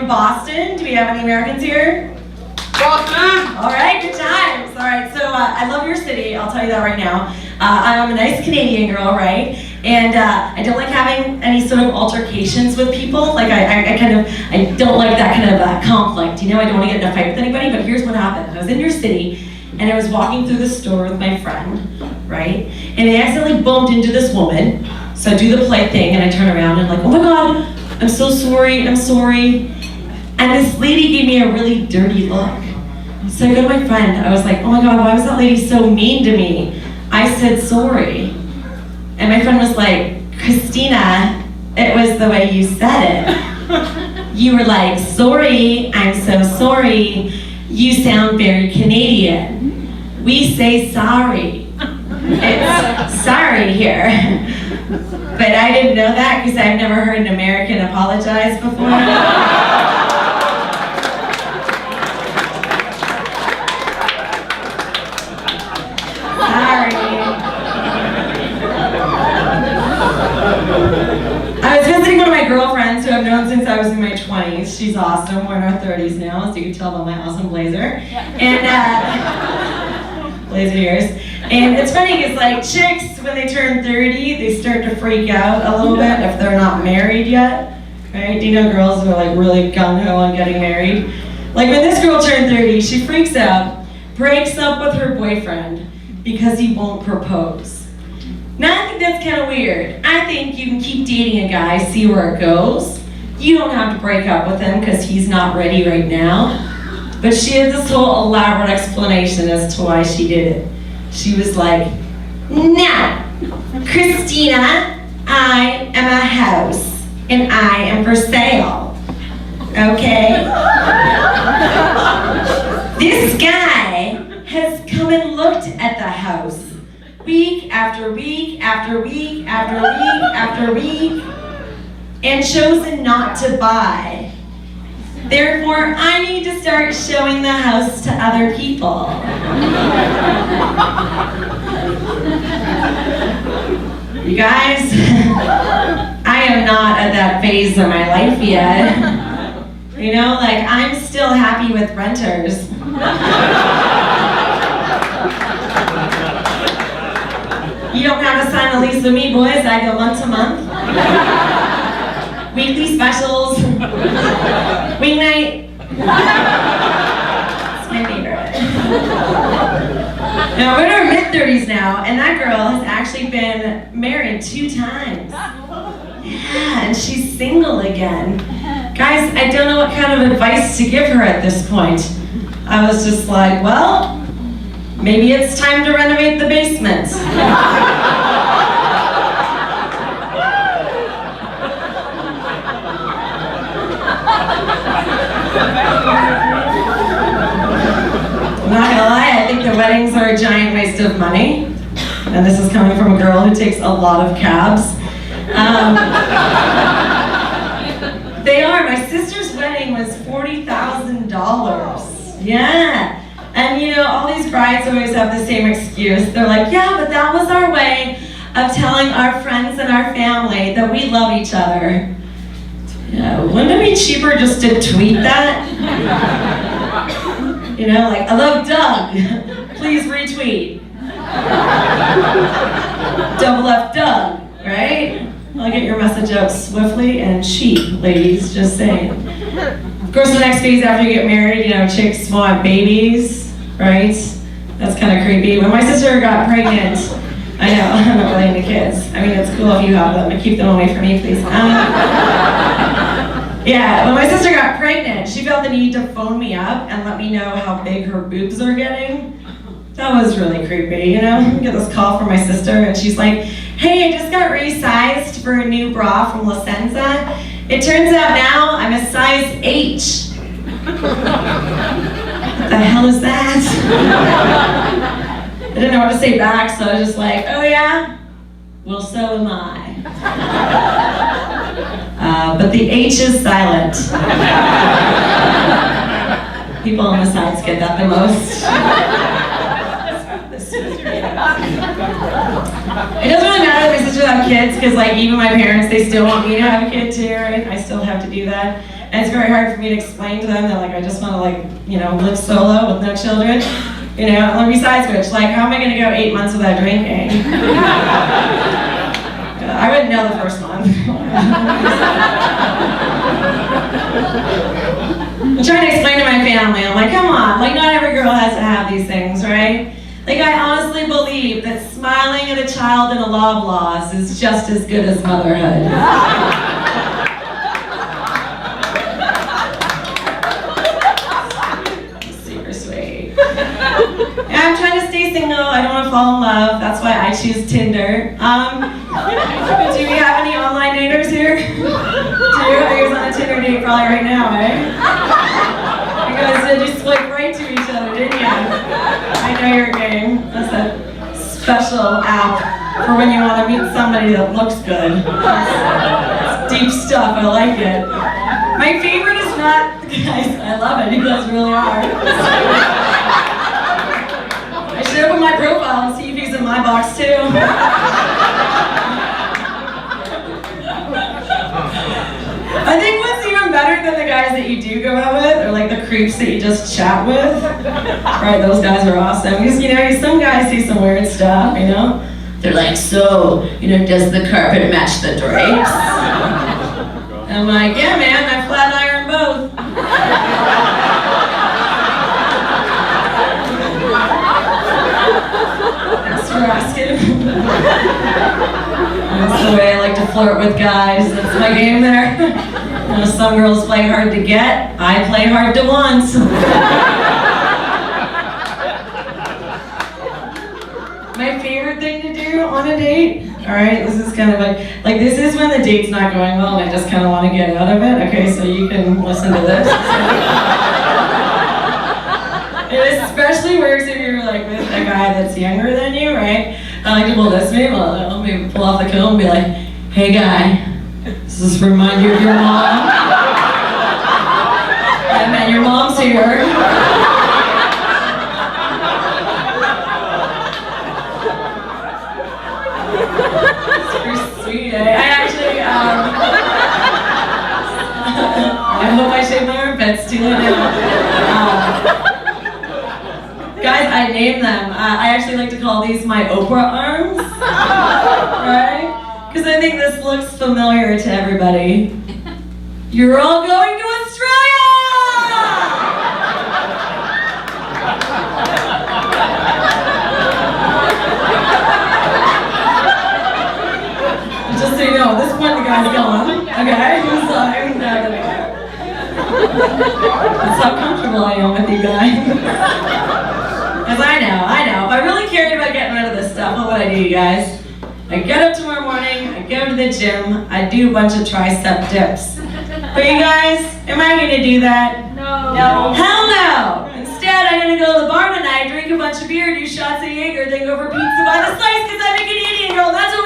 Boston. Do we have any Americans here? Boston! All right, good times. All right, so I love your city. I'll tell you that right now. I'm a nice Canadian girl, right? And I don't like having any sort of altercations with people. Like I don't like that kind of conflict. You know, I don't want to get in a fight with anybody. But here's what happened. I was in your city, and I was walking through the store with my friend, right? And I accidentally bumped into this woman. So I do the polite thing, and I turn around and I'm like, oh my God, I'm so sorry, I'm sorry. And this lady gave me a really dirty look. So I go to my friend, I was like, oh my God, why was that lady so mean to me? I said sorry. And my friend was like, Christina, it was the way you said it. You were like, sorry, I'm so sorry. You sound very Canadian. We say sorry. It's sorry here. But I didn't know that because I've never heard an American apologize before. Sorry. I was visiting one of my girlfriends who I've known since I was in my 20s. She's awesome. We're in our 30s now, so you can tell by my awesome blazer. And blazer ears. And it's funny because like chicks, when they turn 30, they start to freak out a little bit if they're not married yet. Right? Do you know girls who are like really gung-ho on getting married? Like when this girl turned 30, she freaks out, breaks up with her boyfriend because he won't propose. Now I think that's kind of weird. I think you can keep dating a guy, see where it goes. You don't have to break up with him because he's not ready right now. But she had this whole elaborate explanation as to why she did it. She was like, no, Christina, I am a house and I am for sale, okay? This guy has come and looked at the house week after week after week after week after week and chosen not to buy. Therefore, I need to start showing the house to other people. You guys, I am not at that phase of my life yet. You know, like I'm still happy with renters. You don't have to sign a lease with me, boys. I go month to month. Weekly specials. Weeknight. It's my favorite. Now we're in our mid-30s now, and that girl has actually been married 2 times. Yeah, and she's single again. Guys, I don't know what kind of advice to give her at this point. I was just like, well, maybe it's time to renovate the basement. I'm not gonna lie, I think the weddings are a giant waste of money. And this is coming from a girl who takes a lot of cabs. They are. My sister's wedding was $40,000. Yeah. And you know, all these brides always have the same excuse. They're like, yeah, but that was our way of telling our friends and our family that we love each other. Yeah, wouldn't it be cheaper just to tweet that? You know, like, I love Doug. Please retweet. Double F Doug, right? I'll get your message out swiftly and cheap, ladies, just saying. Of course, the next phase after you get married, you know, chicks want babies, right? That's kind of creepy. When my sister got pregnant, I know, I'm not really into kids. I mean, it's cool if you have them, but keep them away from me, please. Yeah, when my sister got pregnant, she felt the need to phone me up and let me know how big her boobs are getting. That was really creepy, you know? I get this call from my sister and she's like, hey, I just got resized for a new bra from La Senza. It turns out now I'm a size H. What the hell is that? I didn't know what to say back, so I was just like, oh yeah? Well, so am I. But the H is silent. People on the sides get that the most. It doesn't really matter if my sisters have kids, because like even my parents, they still want me to have a kid too, right? I still have to do that. and it's very hard for me to explain to them that like I just want to like, live solo with no children. And besides which, like, how am I going to go 8 months without drinking? I wouldn't know the first month. I'm trying to explain to my family, I'm like, come on, like not every girl has to have these things, right? Like I honestly believe that smiling at a child in a Loblaws is just as good as motherhood. Super sweet. Yeah, I'm trying to stay single, I don't want to fall in love, that's why I choose Tinder. Do we have any online daters here? Do you? Are you guys on a Tinder date probably right now, eh? You guys just swipe right to each other, didn't you? I know your game. That's a special app for when you want to meet somebody that looks good. It's deep stuff, I like it. My favorite is not, guys, I love it, you guys really are. I should open my profile and see if he's in my box too. I think what's even better than the guys that you do go out with are like the creeps that you just chat with. Right, those guys are awesome. Because, some guys see some weird stuff, They're like, so, does the carpet match the drapes? And I'm like, yeah, man, I flat iron both. Thanks for asking. That's the way I like to flirt with guys. That's my game there. Some girls play hard to get. I play hard to want. My favorite thing to do on a date, all right, this is kind of like this is when the date's not going well and I just kind of want to get out of it. Okay, so you can listen to this. It especially works if you're like with a guy that's younger than you, right? I like to pull this maybe pull off the coat and be like, hey guy, does this remind you of your mom? Yeah man, your mom's here. Super sweet, eh? I actually, I hope I shave my armpits too now. Guys, I name them. I actually like to call these my Oprah arms, right? Because I think this looks familiar to everybody. You're all going to Australia! Just so you know, at this point the guy's gone, okay? He's like, I'm not gonna care. That's how comfortable I am with you guys. Because I know, if I really cared about getting rid of this stuff, what would I do, you guys? I get up tomorrow morning, I go to the gym, I do a bunch of tricep dips. But you guys, am I gonna do that? No. No. Hell no! Instead, I'm gonna go to the bar tonight, drink a bunch of beer, do shots of Jaeger, then go for pizza by the slice because I'm a Canadian girl, that's what